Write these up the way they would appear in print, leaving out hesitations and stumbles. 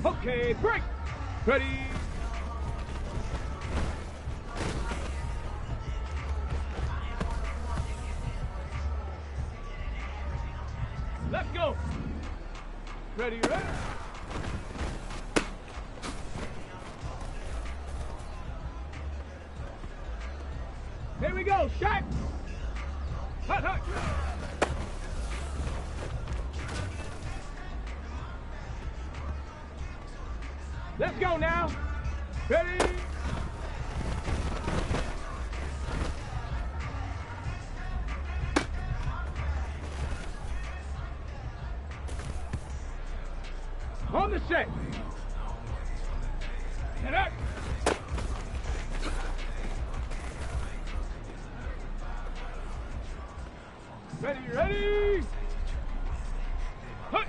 Okay, break. Ready. Let's go. Ready, ready. Here we go, shot. Hut, hut. Let's go now. Ready? On the set. Set up. Ready, ready. Hut.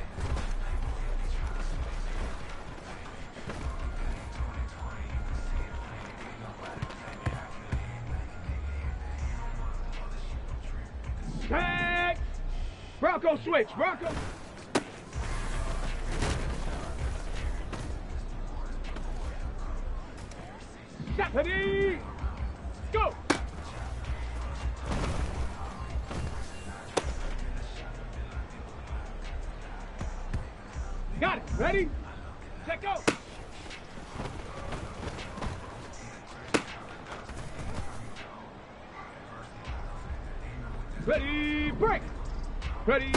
Tag. Bronco switch, Bronco. Shot. Ready. Go. Got it. Ready? Set, go. Ready, break. Ready.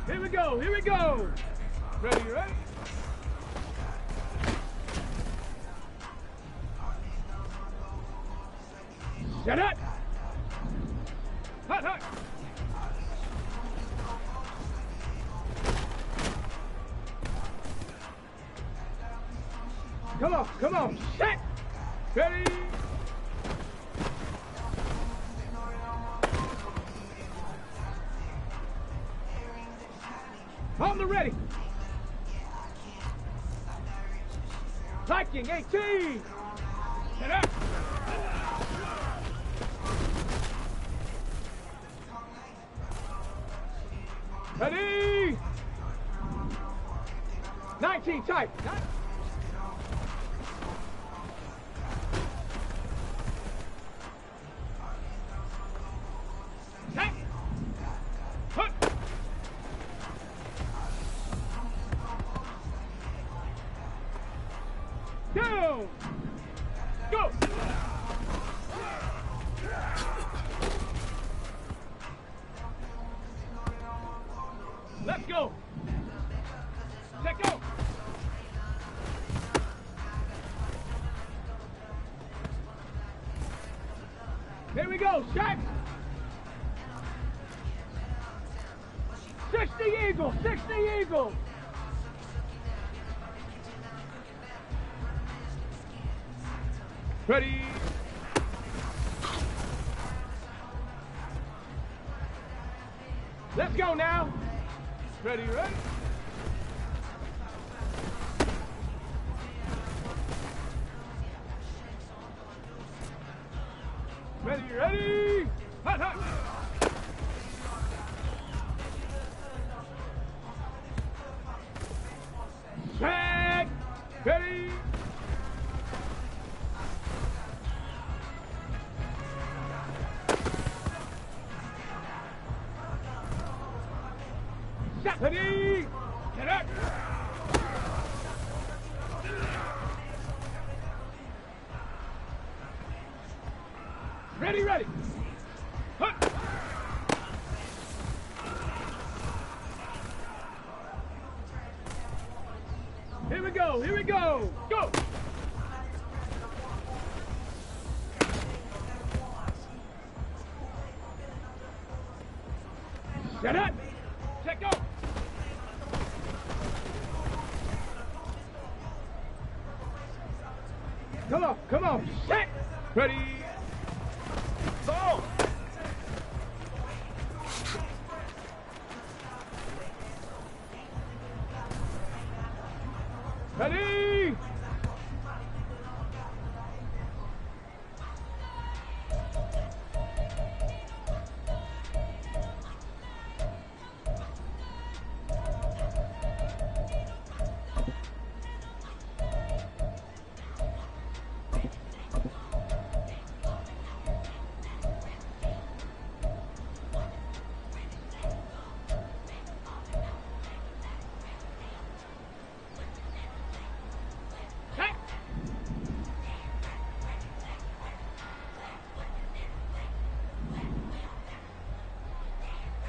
Here we go, here we go. Ready, ready. Set up. Hut, hut. Come on, set. Ready. On the ready. Viking 18. Set up. Ready. 19 type. Down! Go! Let's go! Let go! Here we go, shot! 60 Eagle, 60 Eagle! Ready? Let's go now. Ready, ready? Ready, ready? Hut, hut. Set. Ready? Ready? Get up! Ready, ready! Hut! Here we go, here we go! Go! Set up! Set, go! Come on, set! Ready? Go! Ready?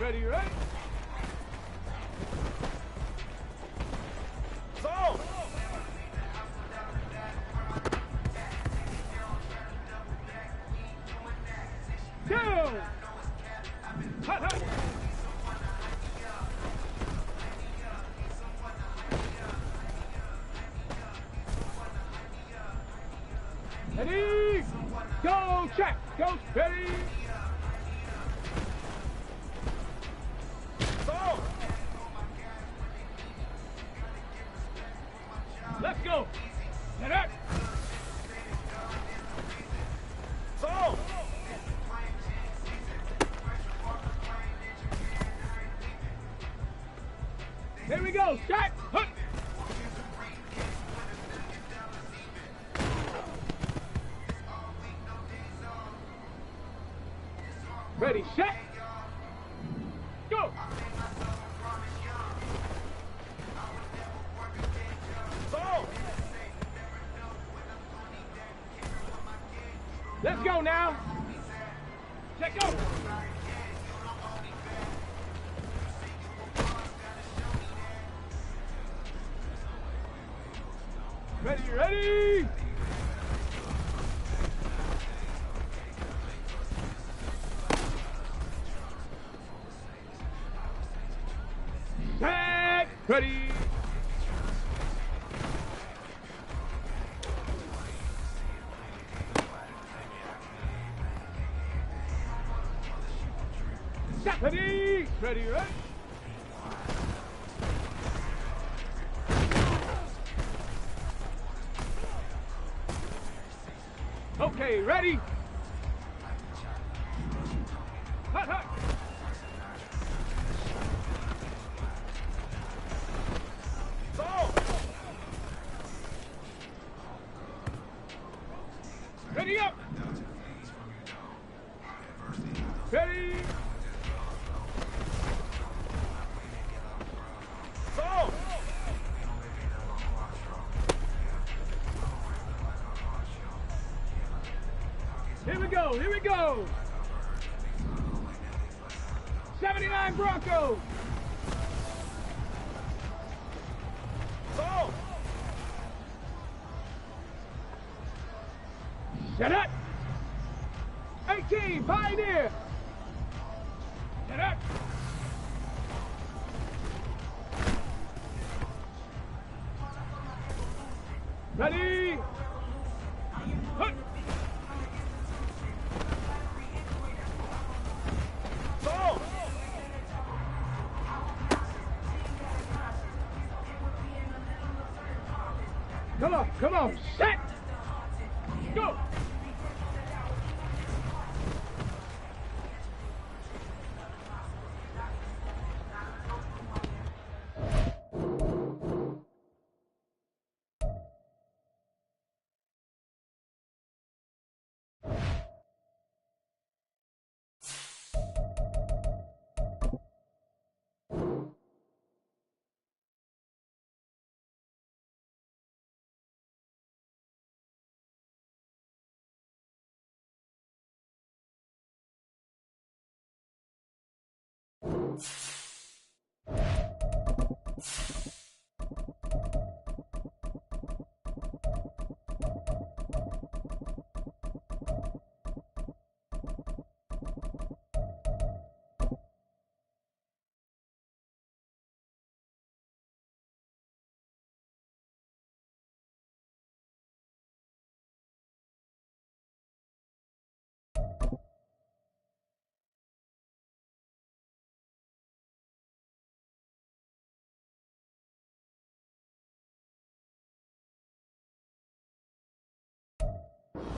Ready, ready. Go! Go! Hut, hut. Ready? Go, check. Go, ready. Go! Let's go. Get up. Go! Here we go. Shot. Hut. Ready, set. Go. Go! Let's go now. Check go. Ready, ready. Set. Ready. Set. Ready. Ready, ready. Okay, ready? Hut, hut. Go! Ready up. Ready. Go! Here we go, here we go. 79 Broncos. Go! Set up. 18 Pioneer. Set up. Ready. Hut. Go! Come on, set. Go.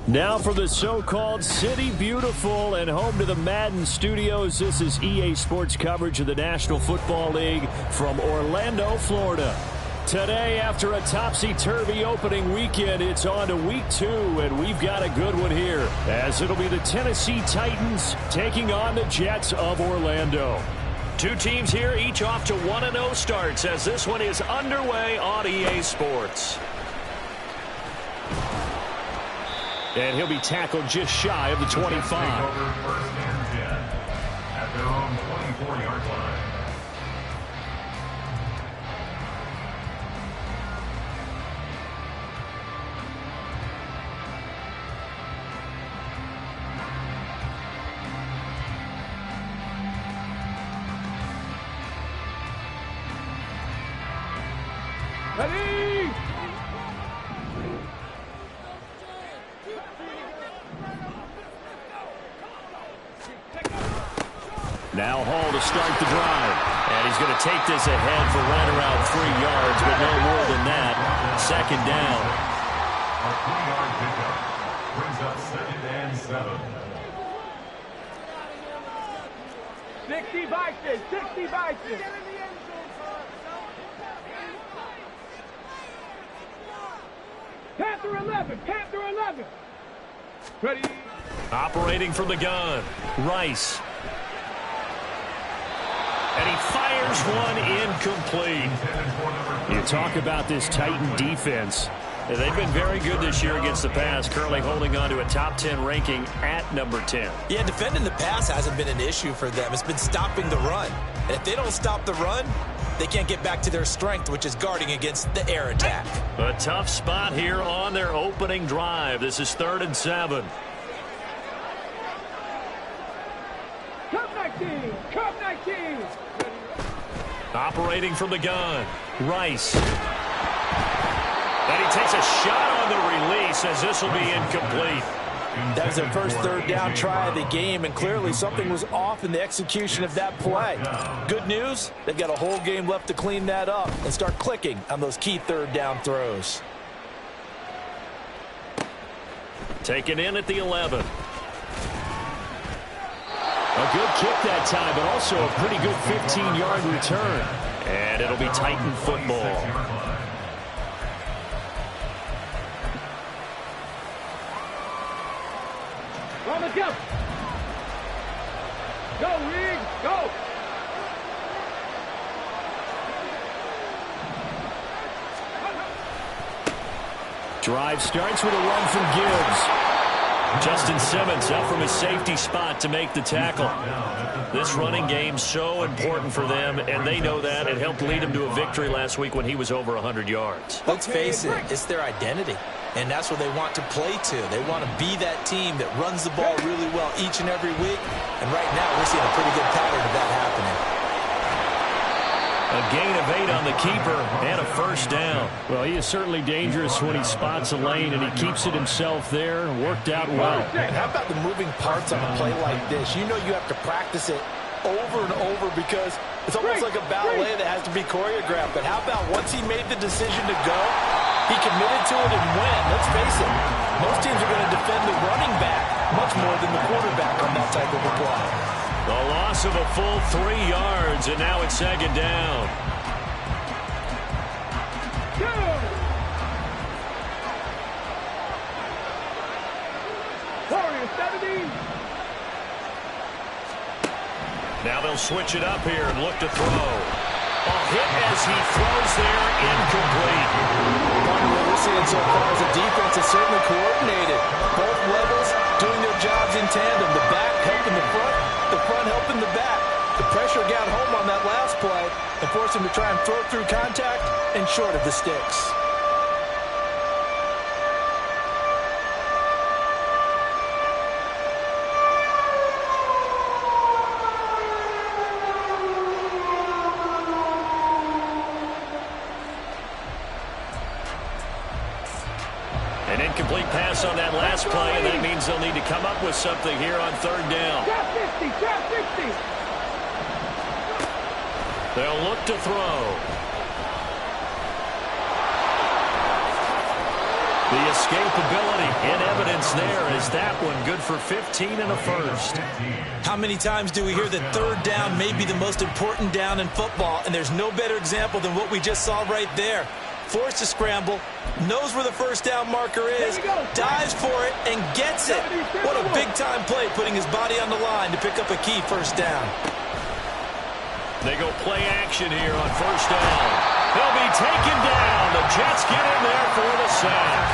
Now for the so-called City Beautiful and home to the Madden Studios. This is EA Sports coverage of the National Football League from Orlando, Florida. Today, after a topsy-turvy opening weekend, it's on to week 2, and we've got a good one here, as it'll be the Tennessee Titans taking on the Jets of Orlando. Two teams here, each off to 1-0 starts, as this one is underway on EA Sports. And he'll be tackled just shy of the 25. First and 10 at their own 24-yard line. Ready? Now Hall to start the drive. And he's going to take this ahead for right around 3 yards, but no more than that. Second down. A 3-yard pickup brings up 2nd and 7. 60 Vikings, 60 Vikings. Panther 11, Panther 11. Ready? Operating from the gun, Rice. And he fires one incomplete. You talk about this Titan defense. They've been very good this year against the pass, currently holding on to a top 10 ranking at number 10. Yeah, defending the pass hasn't been an issue for them. It's been stopping the run. And if they don't stop the run, they can't get back to their strength, which is guarding against the air attack. A tough spot here on their opening drive. This is 3rd and 7. Cup 19, Cup 19. Operating from the gun, Rice. And he takes a shot on the release as this will be incomplete. That was their first 3rd down try of the game, and clearly something was off in the execution of that play. Good news, they've got a whole game left to clean that up and start clicking on those key 3rd down throws. Taken in at the 11. A good kick that time, but also a pretty good 15-yard return. And it'll be Titan football. On the jump. Go, Reed, go. Drive starts with a run from Gibbs. Justin Simmons up from his safety spot to make the tackle. This running game so important for them, and they know that. It helped lead them to a victory last week when he was over 100 yards. Let's face it, it's their identity, and that's what they want to play to. They want to be that team that runs the ball really well each and every week, and right now we're seeing a pretty good pattern of that happening. A gain of 8 on the keeper and a first down. Well, he is certainly dangerous when he spots a lane, and he keeps it himself there. Worked out well. And how about the moving parts on a play like this? You know you have to practice it over and over because it's almost like a ballet that has to be choreographed. But how about once he made the decision to go, he committed to it and went. Let's face it, most teams are going to defend the running back much more than the quarterback on that type of a play. The loss of a full 3 yards, and now it's 2nd down. Warriors 70. Now they'll switch it up here and look to throw. A hit as he throws there, incomplete. What we're seeing so far is the defense is certainly coordinated. Both levels doing their jobs in tandem. The back helping the front helping the back. The pressure got home on that last play and forced him to try and throw through contact and short of the sticks. An incomplete pass on that last play, and that means they'll need to come up with something here on 3rd down. Trap 50, trap 50. They'll look to throw. The escapability in evidence there is that one good for 15 and a first. How many times do we hear that 3rd down may be the most important down in football, and there's no better example than what we just saw right there. Forced to scramble, knows where the first down marker is, dives for it, and gets it. What a big-time play, putting his body on the line to pick up a key first down. They go play action here on 1st down. He'll be taken down. The Jets get in there for the sack.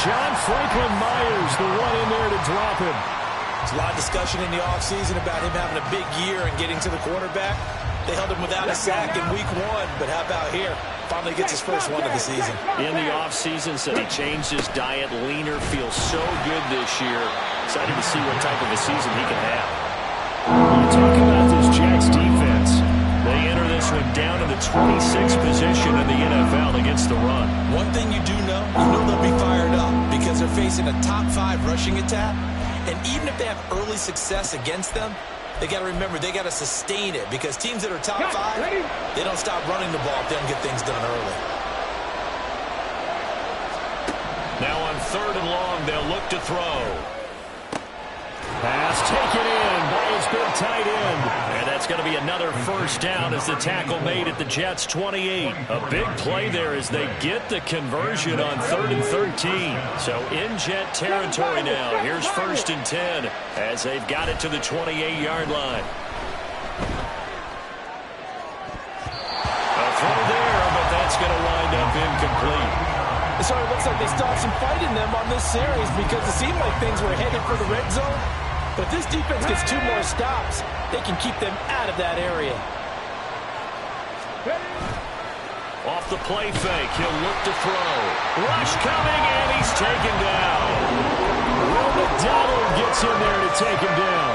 John Franklin Myers, the one in there to drop him. There's a lot of discussion in the offseason about him having a big year and getting to the quarterback. They held him without a sack in week 1, but how about here? Finally gets his first one of the season. In the offseason, said he changed his diet, leaner, feels so good this year. Excited to see what type of a season he can have. When you talk about this Jets defense, they enter this one down in the 26th position in the NFL against the run. One thing you do know, they'll be fired up because they're facing a top 5 rushing attack. And even if they have early success against them, they got to remember they got to sustain it because teams that are top 5, they don't stop running the ball if they don't get things done early. Now on 3rd and long, they'll look to throw. Pass taken in by his big tight end. And that's going to be another first down as the tackle made at the Jets' 28. A big play there as they get the conversion on 3rd and 13. So in Jet territory now. Here's 1st and 10 as they've got it to the 28-yard line. A throw there, but that's going to wind up incomplete. So it looks like they stopped some fight in them on this series because it seemed like things were headed for the red zone. But if this defense gets 2 more stops, they can keep them out of that area. Off the play fake, he'll look to throw. Rush coming, and he's taken down. Will McDonald gets in there to take him down.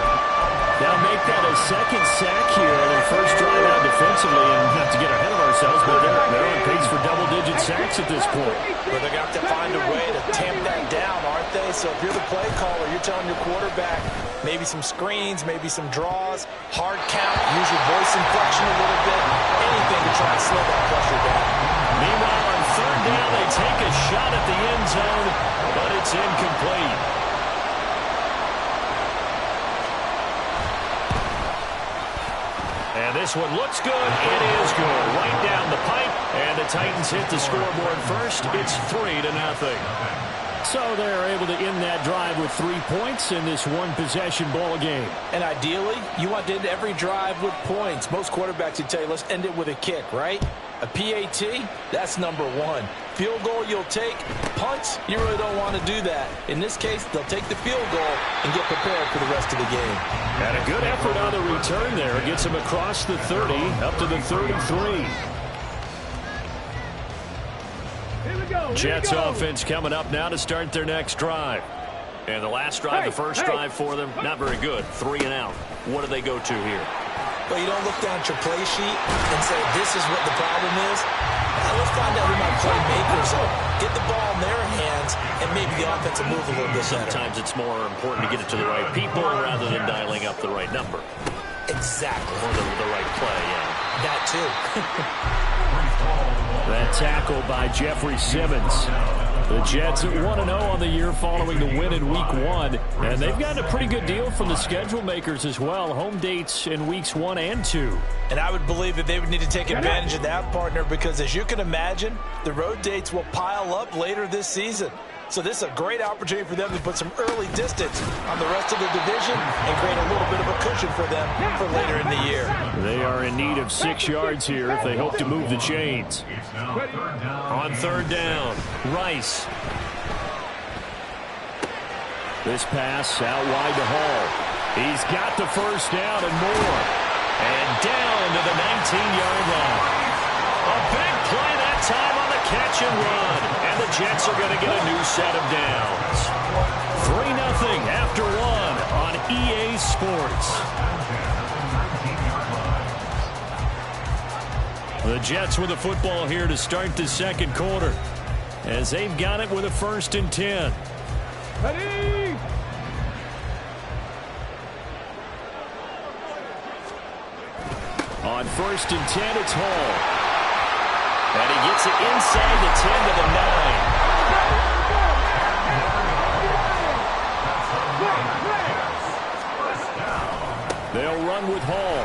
Now make that a 2nd sack here, their first drive out defensively, and not to get ahead of ourselves, but they're on pace for double-digit sacks at this point. But they're going to have to find a way to tamp that down, aren't they? So if you're the play caller, you're telling your quarterback maybe some screens, maybe some draws, hard count, use your voice inflection a little bit, anything to try and slow that pressure down. Meanwhile, on 3rd down, they take a shot at the end zone, but it's incomplete. And this one looks good. It is good. Right down the pipe. And the Titans hit the scoreboard first. It's 3-0. So they're able to end that drive with 3 points in this one-possession ball game. And ideally, you want to end every drive with points. Most quarterbacks would tell you, let's end it with a kick, right? A PAT, that's number 1. Field goal you'll take. Punts, you really don't want to do that. In this case, they'll take the field goal and get prepared for the rest of the game. And a good effort on the return there. Gets him across the 30, up to the 33. Jets offense coming up now to start their next drive. And the last drive, the first drive for them, not very good. 3 and out. What do they go to here? Well, you don't look down at your play sheet and say, this is what the problem is. Let's find out who my playmakers are. Get the ball in their hands, and maybe the offense will move a little bit better. Sometimes it's more important to get it to the right people rather than dialing up the right number. Exactly. Or the right play, yeah. That, too. That tackle by Jeffrey Simmons. The Jets at 1-0 on the year following the win in Week 1. And they've gotten a pretty good deal from the schedule makers as well. Home dates in Weeks 1 and 2. And I would believe that they would need to take advantage of that, partner, because as you can imagine, the road dates will pile up later this season. So this is a great opportunity for them to put some early distance on the rest of the division and create a little bit of a cushion for them for later in the year. They are in need of 6 yards here if they hope to move the chains. On 3rd down, Rice. This pass out wide to Hall. He's got the first down and more. And down to the 19-yard line. A big play that time on the catch and run. And the Jets are going to get a new set of downs. 3-0 after 1 on EA Sports. The Jets with the football here to start the 2nd quarter. As they've got it with a 1st and 10. Ready? On 1st and 10, it's Hall. And he gets it inside the 10 to the 9. They'll run with Hall.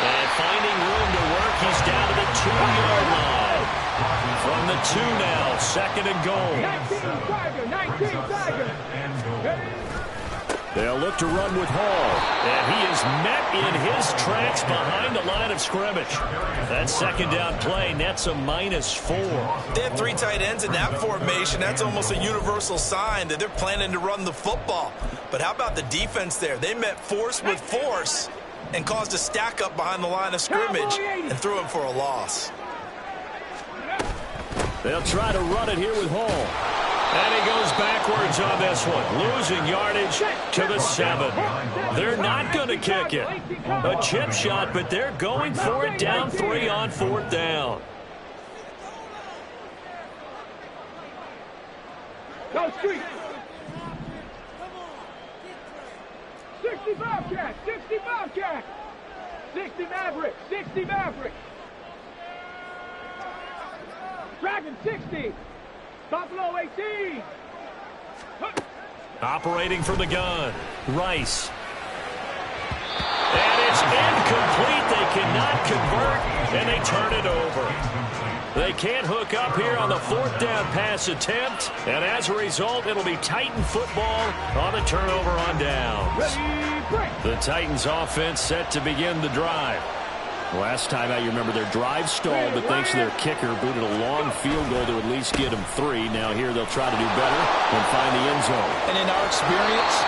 And finding room to work, he's down to the 2-yard line. From the 2 now, 2nd and goal. 19 Tiger, 19 Tiger. They'll look to run with Hall. And he is met in his tracks behind the line of scrimmage. That second down play nets a -4. They have 3 tight ends in that formation. That's almost a universal sign that they're planning to run the football. But how about the defense there? They met force with force and caused a stack up behind the line of scrimmage and threw him for a loss. They'll try to run it here with Hall. And he goes backwards on this one, losing yardage to the 7. They're not going to kick it. A chip shot, but they're going for it down 3 on 4th down. Go street. 60 Bobcat, 60 Bobcat. 60 Maverick, 60 Maverick. Dragon 60. Buffalo 18. Operating from the gun, Rice. And it's incomplete. They cannot convert, and they turn it over. They can't hook up here on the 4th down pass attempt, and as a result, it'll be Titan football on the turnover on downs. The Titans offense set to begin the drive. Last time out, you remember their drive stalled, but thanks to their kicker, booted a long field goal to at least get them 3. Now here they'll try to do better and find the end zone. And in our experience,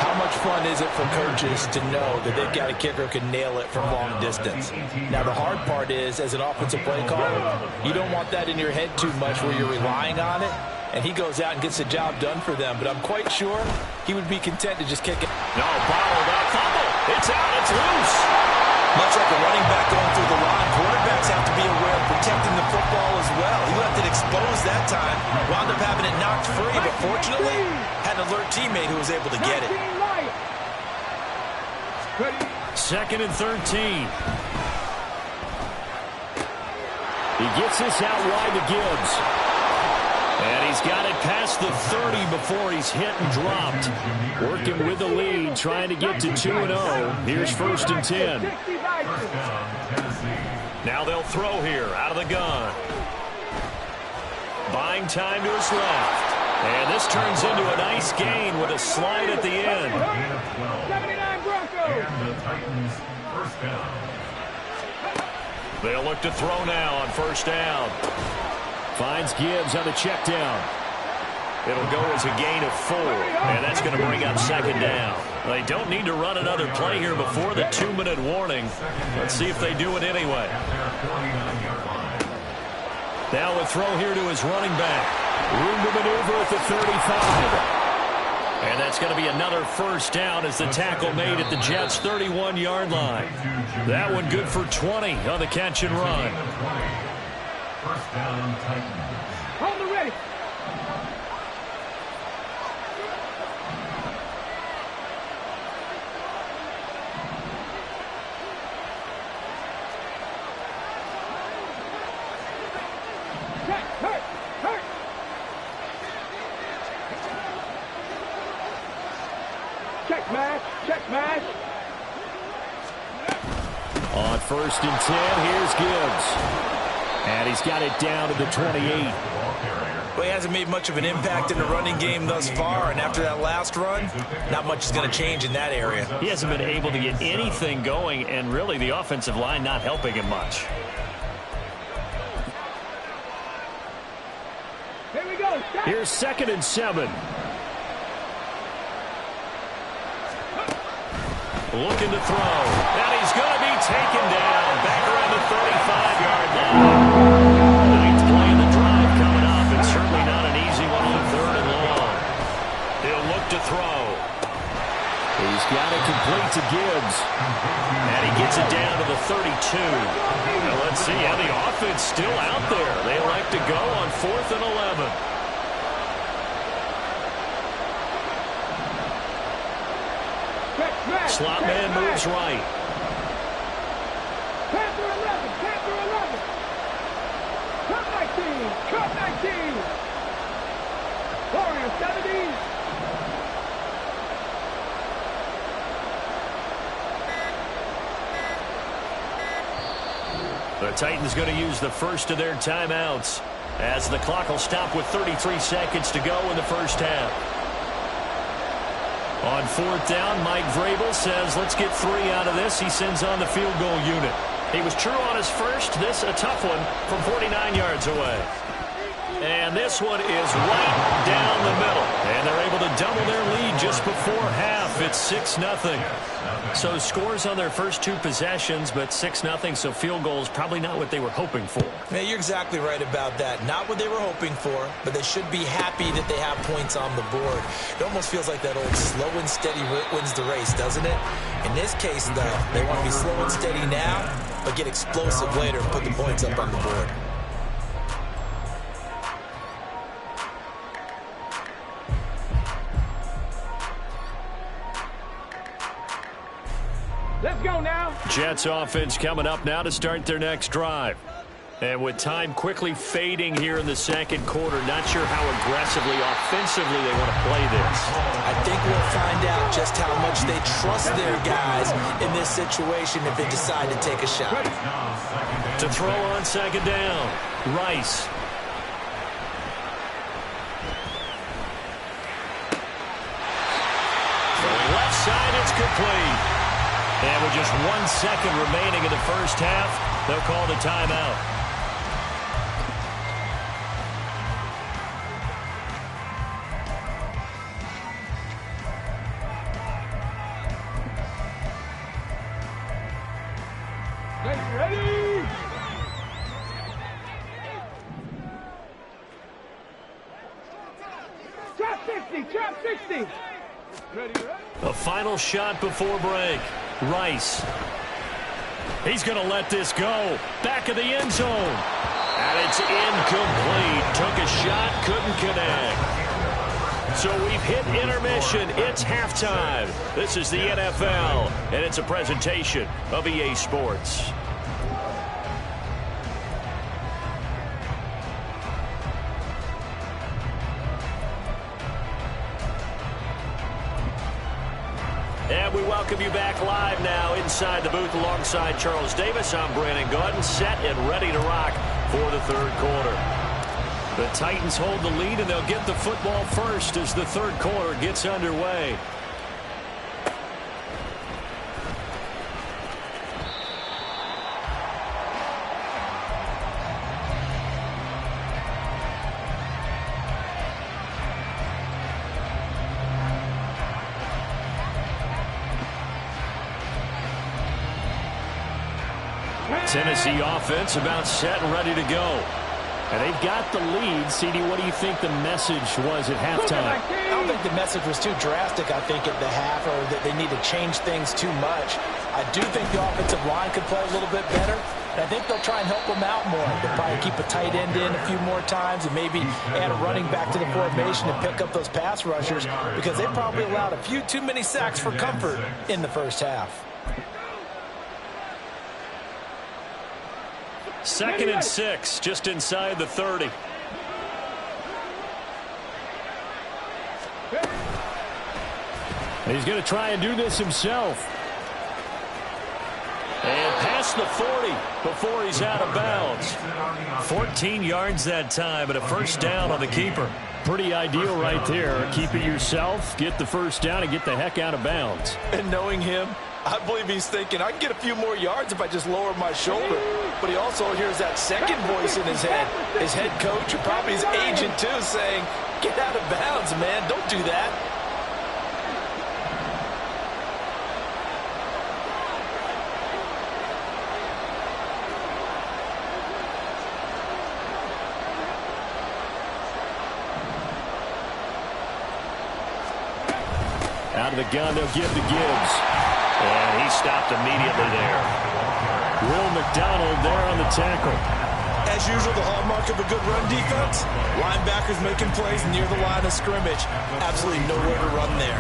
how much fun is it for coaches to know that they've got a kicker who can nail it from long distance? Now the hard part is, as an offensive play caller, you don't want that in your head too much where you're relying on it, and he goes out and gets the job done for them. But I'm quite sure he would be content to just kick it. No, bottled up, fumble. It's out, it's loose. Much like a running back going through the line, quarterbacks have to be aware of protecting the football as well. He left it exposed that time, wound up having it knocked free, but fortunately had an alert teammate who was able to get it. 2nd and 13. He gets this out wide to Gibbs. And he's got it past the 30 before he's hit and dropped. Working with the lead, trying to get to 2-0. Here's 1st and 10. Now they'll throw here out of the gun. Buying time to his left. And this turns into a nice gain with a slide at the end. 79 Broncos. They'll look to throw now on 1st down. Finds Gibbs on the check down. It'll go as a gain of 4, and that's going to bring up 2nd down. They don't need to run another play here before the 2-minute warning. Let's see if they do it anyway. Now a throw here to his running back. Room to maneuver at the 35. And that's going to be another 1st down as the tackle made at the Jets' 31-yard line. That one good for 20 on the catch and run. 1st down, Titans. Hold the ready. Check, hurt, hurt. Check match, check match. On 1st and 10, here's Gibbs. And he's got it down to the 28. Well, he hasn't made much of an impact in the running game thus far, and after that last run, not much is going to change in that area. He hasn't been able to get anything going, and really the offensive line not helping him much. Here we go. Stop. Here's 2nd and 7. Looking to throw. And he's going to be taken down. Back around the 35-yard line. Ninth play of the drive coming up. And certainly not an easy one on 3rd and long. He'll look to throw. He's got it complete to Gibbs. And he gets it down to the 32. Now let's see how the offense still out there. They like to go on 4th and 11. Slot man moves right. Panther 11, Panther 11. Cut 19, cut 19. Warrior 70. The Titans going to use the first of their timeouts as the clock will stop with 33 seconds to go in the 1st half. On fourth down, Mike Vrabel says, let's get 3 out of this. He sends on the field goal unit. He was true on his first. This a tough one from 49 yards away. And this one is right down the middle. And they're able to double their lead just before half. It's 6-0. So scores on their first 2 possessions, but 6-0, so field goals probably not what they were hoping for. Man, you're exactly right about that. Not what they were hoping for, but they should be happy that they have points on the board. It almost feels like that old slow and steady wins the race, doesn't it? In this case, though, they want to be slow and steady now, but get explosive later and put the points up on the board. Let's go now. Jets offense coming up now to start their next drive. And with time quickly fading here in the second quarter, not sure how aggressively, offensively they want to play this. I think we'll find out just how much they trust their guys in this situation if they decide to take a shot. To throw on second down, Rice. Throwing left side, it's complete. And with just 1 second remaining in the first half, they'll call the timeout. Ready? Trap 60, trap 60. Ready? A final shot before break. Rice. He's going to let this go. Back of the end zone. And it's incomplete. Took a shot, couldn't connect. So we've hit intermission. It's halftime. This is the NFL, and it's a presentation of EA Sports. And we welcome you back live now inside the booth alongside Charles Davis. I'm Brandon Gaudin, set and ready to rock for the third quarter. The Titans hold the lead, and they'll get the football first as the third quarter gets underway. Tennessee offense about set and ready to go. And they've got the lead. CD, what do you think the message was at halftime? I don't think the message was too drastic, I think, at the half, or that they need to change things too much. I do think the offensive line could play a little bit better, and I think they'll try and help them out more. They'll probably keep a tight end in a few more times and maybe add a running back to the formation and pick up those pass rushers, because they probably allowed a few too many sacks for comfort in the first half. 2nd and 6, just inside the 30. He's going to try and do this himself. And past the 40 before he's out of bounds. 14 yards that time and a first down on the keeper. Pretty ideal right there. Keep it yourself, get the first down, and get the heck out of bounds. And knowing him, I believe he's thinking, I can get a few more yards if I just lower my shoulder. But he also hears that second voice in his head. His head coach, or probably his agent too, saying, get out of bounds, man. Don't do that. Out of the gun, they'll give to Gibbs. And he stopped immediately there. Will McDonald there on the tackle. As usual, the hallmark of a good run defense, linebackers making plays near the line of scrimmage. Absolutely nowhere to run there.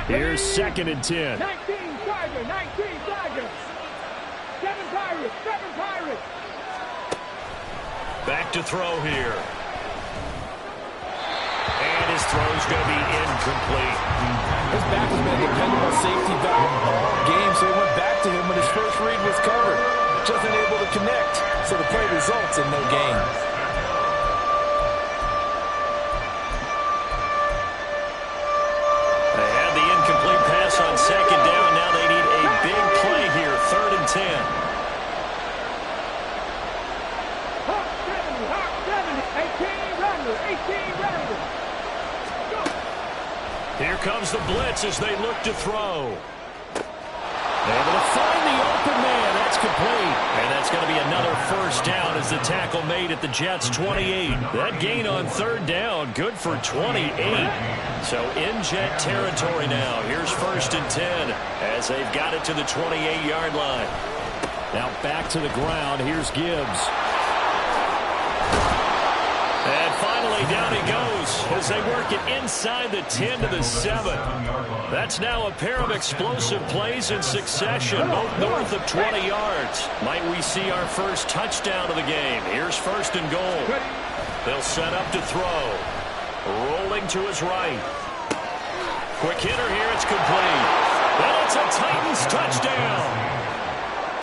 Here's 2nd and 10. 19 Tiger, 19 Tiger. 7 Pirates, 7 Pirates. Back to throw here. And his throw's going to be incomplete. His back has been a dependable safety valve all game, so he went back to him when his first read was covered. just unable to connect, so the play results in no gain. They had the incomplete pass on second down. Now they need a big play here, 3rd and 10. Hawk 70, 18 runner. Here comes the blitz as they look to throw. Able to find the open man. That's complete. And that's going to be another first down as the tackle made at the Jets' 28. That gain on 3rd down, good for 28. So in Jet territory now. Here's 1st and 10 as they've got it to the 28-yard line. Now back to the ground. Here's Gibbs. And finally, down he goes as they work it inside the 10 to the 7. That's now a pair of explosive plays in succession, both north of 20 yards. Might we see our first touchdown of the game? Here's 1st and goal. They'll set up to throw. Rolling to his right. Quick hitter here, it's complete. And it's a Titans touchdown.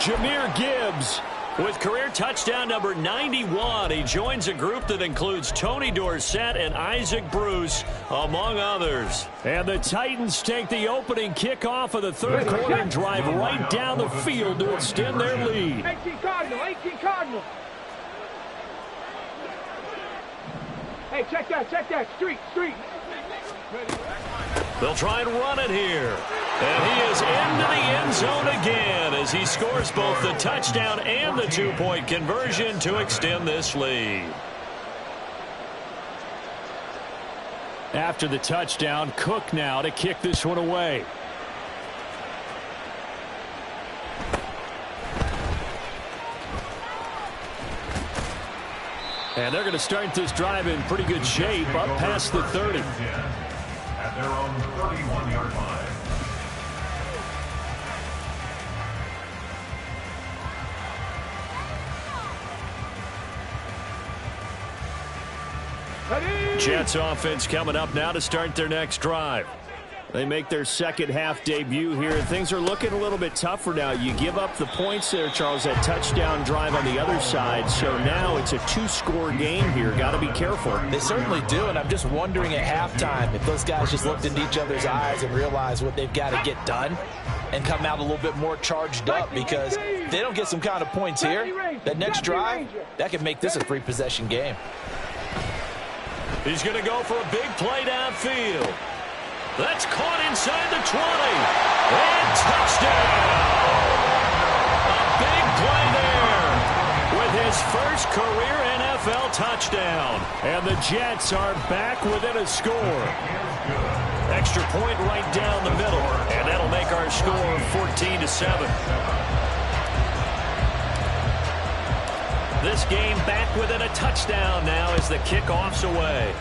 Jahmyr Gibbs with career touchdown number 91. He joins a group that includes Tony Dorsett and Isaac Bruce, among others. And the Titans take the opening kickoff of the 3rd quarter and drive right down the field to extend their lead. 18 Cardinal. Hey, check that. Street. They'll try and run it here. And he is into the end zone again as he scores both the touchdown and the 2-point conversion to extend this lead. After the touchdown, Cook now to kick this one away. And they're going to start this drive in pretty good shape up past the 30. At their own 31-yard line. Jets offense coming up now to start their next drive. They make their second half debut here, and things are looking a little bit tougher now. You give up the points there, Charles, that touchdown drive on the other side. So now it's a 2-score game here. Got to be careful. They certainly do, and I'm just wondering at halftime if those guys just looked into each other's eyes and realized what they've got to get done and come out a little bit more charged up, because if they don't get some kind of points here, that next drive, that could make this a 3-possession game. He's going to go for a big play downfield. That's caught inside the 20. And touchdown! A big play there with his first career NFL touchdown. And the Jets are back within a score. Extra point right down the middle. And that'll make our score 14-7. This game back within a touchdown now as the kickoff's away.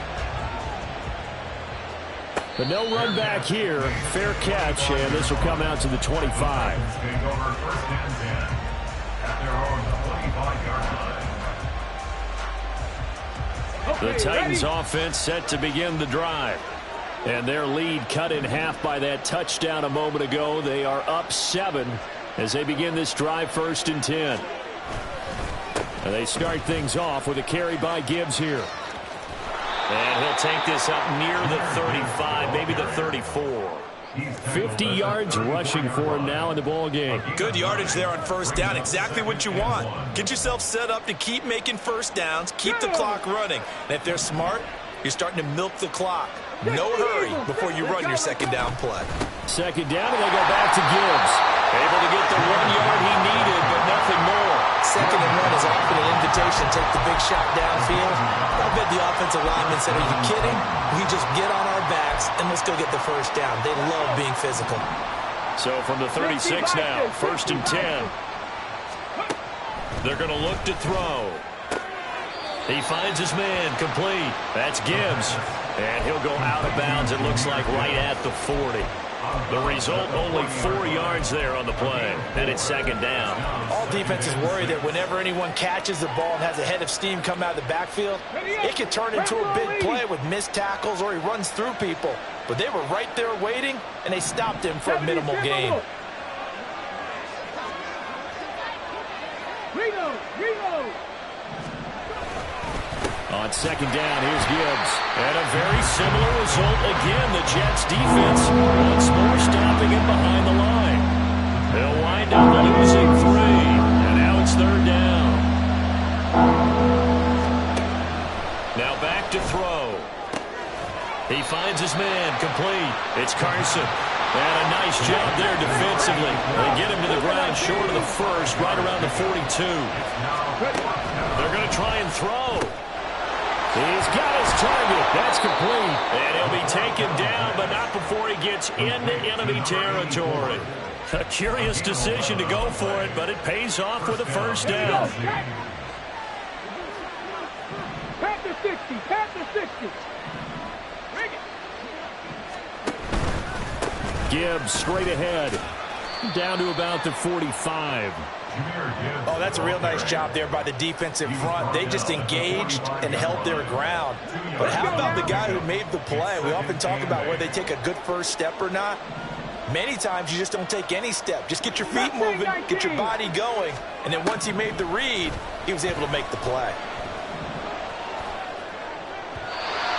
But no run back here. Fair catch, and this will come out to the 25. The Titans offense set to begin the drive. And their lead cut in half by that touchdown a moment ago. They are up 7 as they begin this drive, 1st and 10. And they start things off with a carry by Gibbs here. And he'll take this up near the 35, maybe the 34. 50 yards rushing for him now in the ball game. Good yardage there on 1st down. Exactly what you want. Get yourself set up to keep making 1st downs, keep the clock running. And if they're smart, you're starting to milk the clock. No hurry before you run your 2nd down play. 2nd down, and they go back to Gibbs. Able to get the 1 yard he needed, but nothing more. 2nd and 1 is often an invitation to take the big shot downfield. I bet the offensive lineman said, are you kidding? We just get on our backs and let's go get the 1st down. They love being physical. So from the 36 now, 1st and 10. They're going to look to throw. He finds his man, complete. That's Gibbs. And he'll go out of bounds, it looks like, right at the 40. The result, only 4 yards there on the play. And it's 2nd down. All defenses worry that whenever anyone catches the ball and has a head of steam come out of the backfield, it can turn into a big play with missed tackles or he runs through people. But they were right there waiting, and they stopped him for a minimal gain. Reload. On second down, here's Gibbs. And a very similar result again. The Jets defense once more stopping him behind the line. They'll wind up losing 3. And now it's third down. Now back to throw. He finds his man, complete. It's Carson. And a nice job there defensively. They get him to the ground short of the first, right around the 42. They're going to try and throw. He's got his target. That's complete. And he'll be taken down, but not before he gets into enemy territory. A curious decision to go for it, but it pays off with a first down. Pat the 60. Pat the 60. Bring it. Gibbs straight ahead. Down to about the 45. Oh, that's a real nice job there by the defensive front. They just engaged and held their ground. But how about the guy who made the play? We often talk about whether they take a good first step or not. Many times you just don't take any step. Just get your feet moving, get your body going. And then once he made the read, he was able to make the play.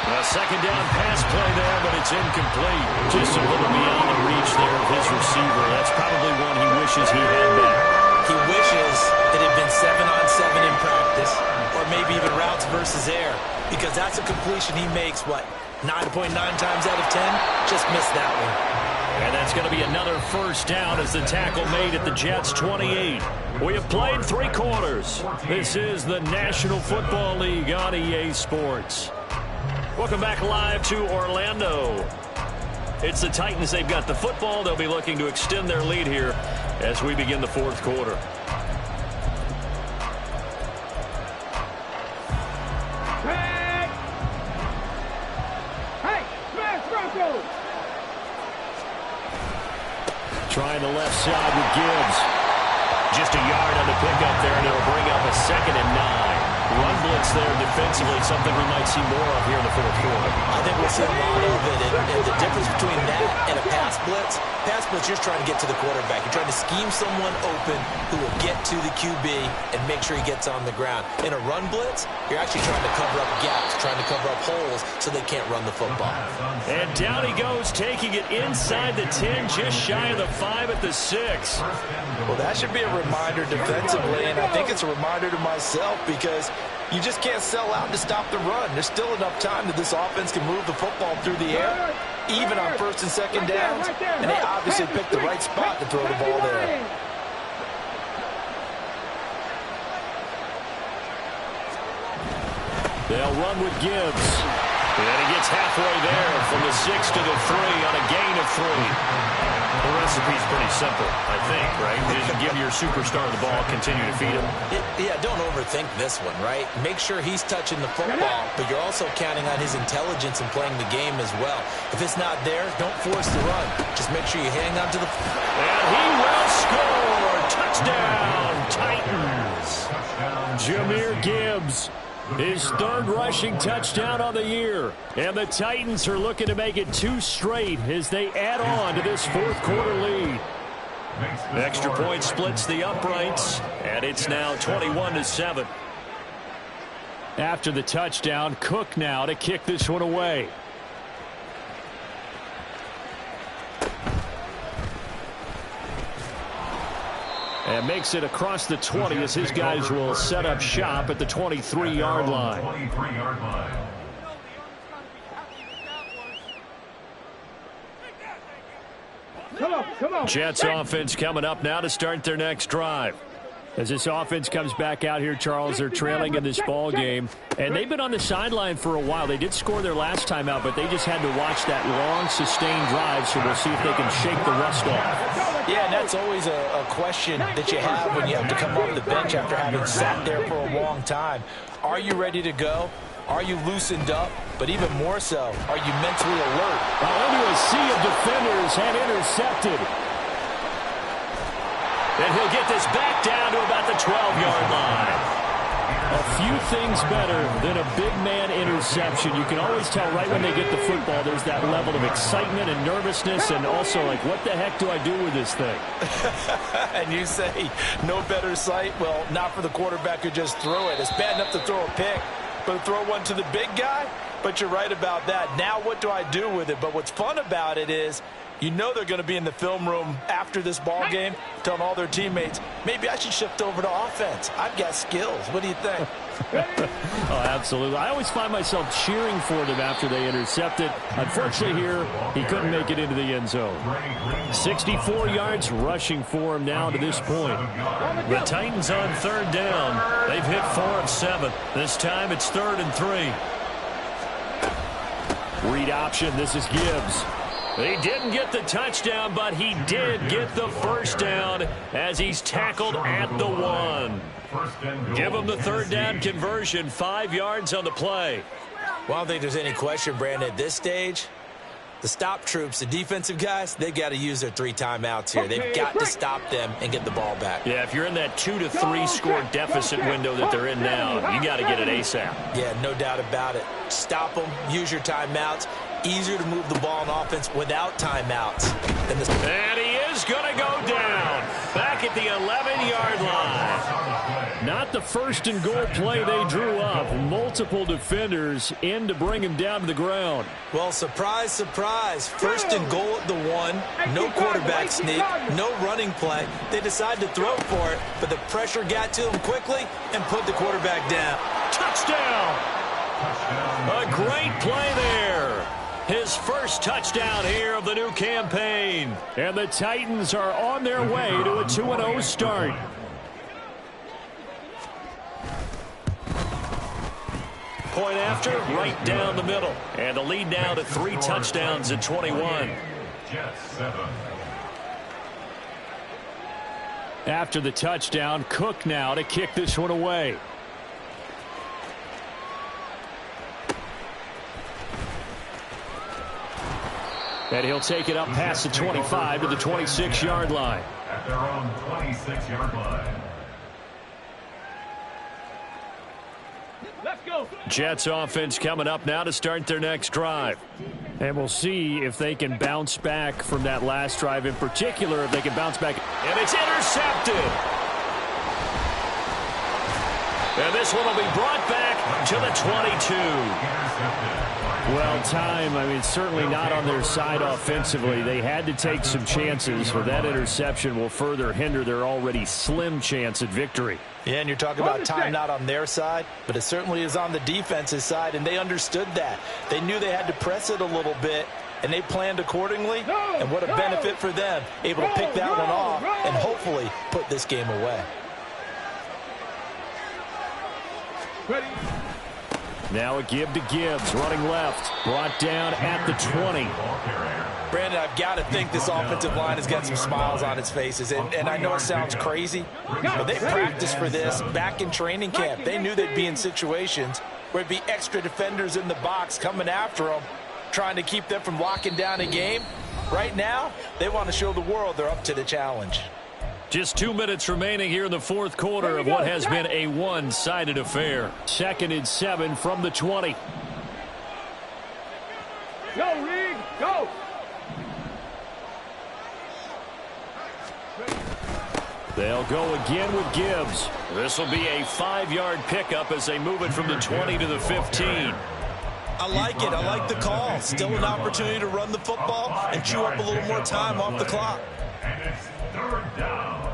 A second down pass play there, but it's incomplete. Just a little beyond the reach there of his receiver. That's probably one he wishes he had back. He wishes it had been 7-on-7 in practice, or maybe even routes versus air, because that's a completion he makes, what, 9.9 times out of 10? Just missed that one. And that's going to be another first down as the tackle made at the Jets' 28. We have played 3 quarters. This is the National Football League on EA Sports. Welcome back live to Orlando. It's the Titans. They've got the football. They'll be looking to extend their lead here as we begin the fourth quarter. Hey, smash Bronco. Trying the left side with Gibbs. Just a yard on the pickup there, and it'll bring up a 2nd and 9. Run blitz there defensively, something we might see more of here in the fourth quarter. I think we'll see a lot of it. And the difference between that and a pass blitz, you're just trying to get to the quarterback. You're trying to scheme someone open who will get to the QB and make sure he gets on the ground. In a run blitz, you're actually trying to cover up gaps, trying to cover up holes so they can't run the football. And down he goes, taking it inside the 10, just shy of the 5 at the 6. Well, that should be a reminder defensively, and I think it's a reminder to myself because you just can't sell out to stop the run. There's still enough time that this offense can move the football through the air, even on 1st and 2nd downs, and they obviously picked the right spot to throw the ball there. They'll run with Gibbs. And he gets halfway there from the 6 to the 3 on a gain of 3. The recipe's pretty simple, I think, right? Just give your superstar the ball, continue to feed him. Yeah, don't overthink this one, right? Make sure he's touching the football, but you're also counting on his intelligence in playing the game as well. If it's not there, don't force the run. Just make sure you hang on to the... And he will score! Touchdown, Titans! Jahmyr Gibbs. His 3rd rushing touchdown on the year. And the Titans are looking to make it 2 straight as they add on to this fourth quarter lead. Extra point splits the uprights, and it's now 21-7. After the touchdown, Cook now to kick this one away. And makes it across the 20 as his guys will set up shop at the 23-yard line. Come on. Jets offense coming up now to start their next drive. As this offense comes back out here, Charles, they're trailing in this ball game. And they've been on the sideline for a while. They did score their last time out, but they just had to watch that long, sustained drive, so we'll see if they can shake the rust off. Yeah, and that's always a question that you have when you have to come off the bench after having sat there for a long time. Are you ready to go? Are you loosened up? But even more so, are you mentally alert? Into a sea of defenders and intercepted. And he'll get this back down to about the 12-yard line. A few things better than a big man interception. You can always tell right when they get the football, there's that level of excitement and nervousness, and also like, what the heck do I do with this thing? And you say no better sight? Well, not for the quarterback who just threw it. It's bad enough to throw a pick, but to throw one to the big guy? But you're right about that. Now what do I do with it? But what's fun about it is, you know they're going to be in the film room after this ball game telling all their teammates, maybe I should shift over to offense. I've got skills. What do you think? Oh, absolutely. I always find myself cheering for them after they intercept it. Unfortunately here, he couldn't make it into the end zone. 64 yards rushing for him now to this point. The Titans on third down. They've hit 4 of 7. This time it's 3rd and 3. Read option. This is Gibbs. He didn't get the touchdown, but he did get the first down as he's tackled at the 1. Give him the third down conversion, 5 yards on the play. Well, I don't think there's any question, Brandon, at this stage. The stop troops, the defensive guys, they got to use their 3 timeouts here. They've got to stop them and get the ball back. Yeah, if you're in that 2 to 3 score deficit window that they're in now, you got to get it ASAP. Yeah, no doubt about it. Stop them, use your timeouts. Easier to move the ball on offense without timeouts. And he is going to go down back at the 11-yard line. Not the first and goal play they drew up. Multiple defenders in to bring him down to the ground. Well, surprise, surprise. First and goal at the 1. No quarterback sneak. No running play. They decided to throw for it, but the pressure got to him quickly and put the quarterback down. Touchdown! A great play there. His first touchdown here of the new campaign. And the Titans are on their way to a 2-0 start. Point after, right down the middle. And the lead now to 3 touchdowns at 21. After the touchdown, Cook now to kick this one away. And he'll take it up past the 25 to the 26-yard line. At their own 26-yard line. Let's go. Jets offense coming up now to start their next drive. And we'll see if they can bounce back from that last drive. In particular, if they can bounce back. And it's intercepted. And this one will be brought back to the 22. Well, time, I mean, certainly not on their side offensively. They had to take some chances, but that interception will further hinder their already slim chance at victory. Yeah, and you're talking about time not on their side, but it certainly is on the defense's side, and they understood that. They knew they had to press it a little bit, and they planned accordingly, and what a benefit for them, able to pick that one off and hopefully put this game away. Ready. Now a give to Gibbs, running left, brought down at the 20. Brandon, I've got to think this offensive line has got some smiles on its faces, and I know it sounds crazy, but they practiced for this back in training camp. They knew they'd be in situations where it'd be extra defenders in the box coming after them, trying to keep them from locking down a game. Right now, they want to show the world they're up to the challenge. Just 2 minutes remaining here in the fourth quarter of what has been a one-sided affair. 2nd and 7 from the 20. Go, Reed, go. They'll go again with Gibbs. This will be a 5-yard pickup as they move it from the 20 to the 15. I like it. I like the call. Still an opportunity to run the football and chew up a little more time off the clock. And it's 3rd down.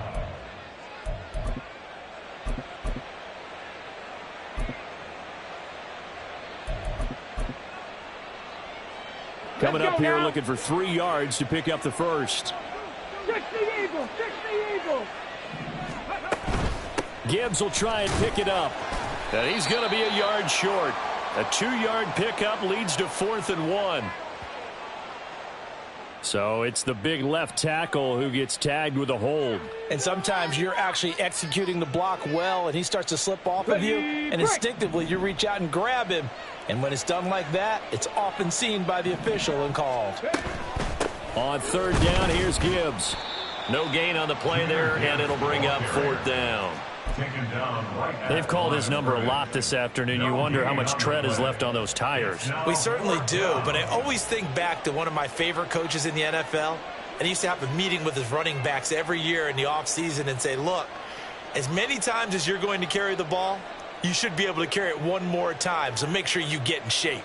Coming up here looking for 3 yards to pick up the first. 60 Eagles, 60 Eagles. Gibbs will try and pick it up. And he's going to be a yard short. A 2-yard pickup leads to 4th and 1. So it's the big left tackle who gets tagged with a hold. And sometimes you're actually executing the block well, and he starts to slip off of you, and instinctively you reach out and grab him. And when it's done like that, it's often seen by the official and called. On 3rd down, here's Gibbs. No gain on the play there, and it'll bring up 4th down. Taken down right at They've called his number a lot this afternoon. You wonder how much tread is left on those tires. We certainly do, but I always think back to one of my favorite coaches in the NFL, and he used to have a meeting with his running backs every year in the offseason and say, look, as many times as you're going to carry the ball, you should be able to carry it one more time, so make sure you get in shape.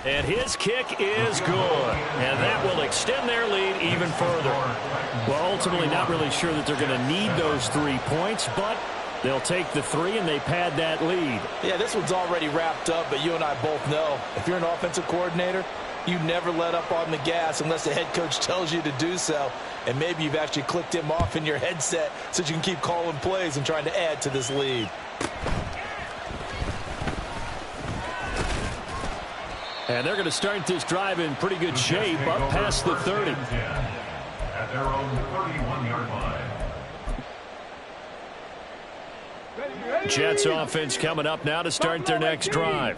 And his kick is good. And that will extend their lead even further. Well, ultimately not really sure that they're going to need those 3 points, but they'll take the 3 and they pad that lead. Yeah, this one's already wrapped up, but you and I both know if you're an offensive coordinator, you never let up on the gas unless the head coach tells you to do so. And maybe you've actually clicked him off in your headset so you can keep calling plays and trying to add to this lead. And they're going to start this drive in pretty good shape up past the 30. At their own 31-yard line. Jets offense coming up now to start their next drive.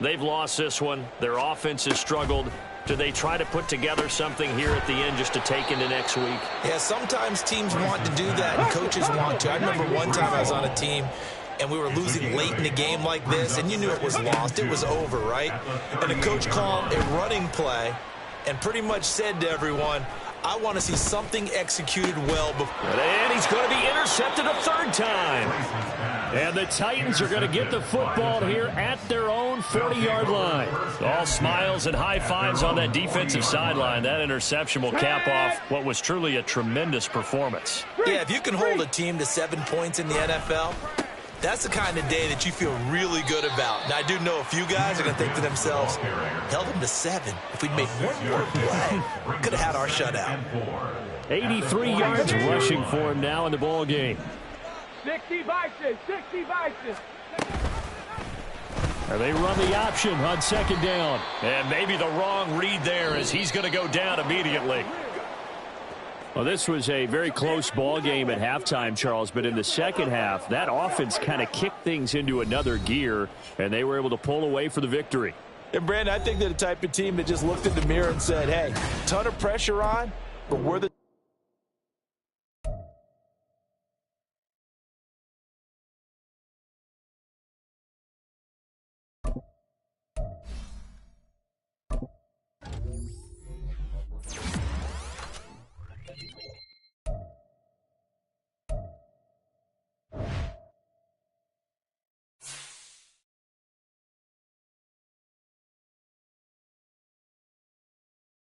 They've lost this one. Their offense has struggled. Do they try to put together something here at the end just to take into next week? Yeah, sometimes teams want to do that and coaches want to. I remember one time I was on a team and we were losing late in the game like this, and you knew it was lost. It was over, right? And the coach called a running play and pretty much said to everyone, I want to see something executed well before. And he's going to be intercepted a 3rd time. And the Titans are going to get the football here at their own 40-yard line. All smiles and high fives on that defensive sideline. That interception will cap off what was truly a tremendous performance. Yeah, if you can hold a team to 7 points in the NFL, that's the kind of day that you feel really good about. Now, I do know a few guys are going to think to themselves, held them to 7. If we'd made one more play, could have had our shutout. 83 yards rushing for him now in the ball game. 60 Vices, 60 Vices. And they run the option on 2nd down. And maybe the wrong read there as he's going to go down immediately. Well, this was a very close ball game at halftime, Charles, but in the second half, that offense kind of kicked things into another gear, and they were able to pull away for the victory. And, Brandon, I think they're the type of team that just looked in the mirror and said, hey, ton of pressure on, but we're the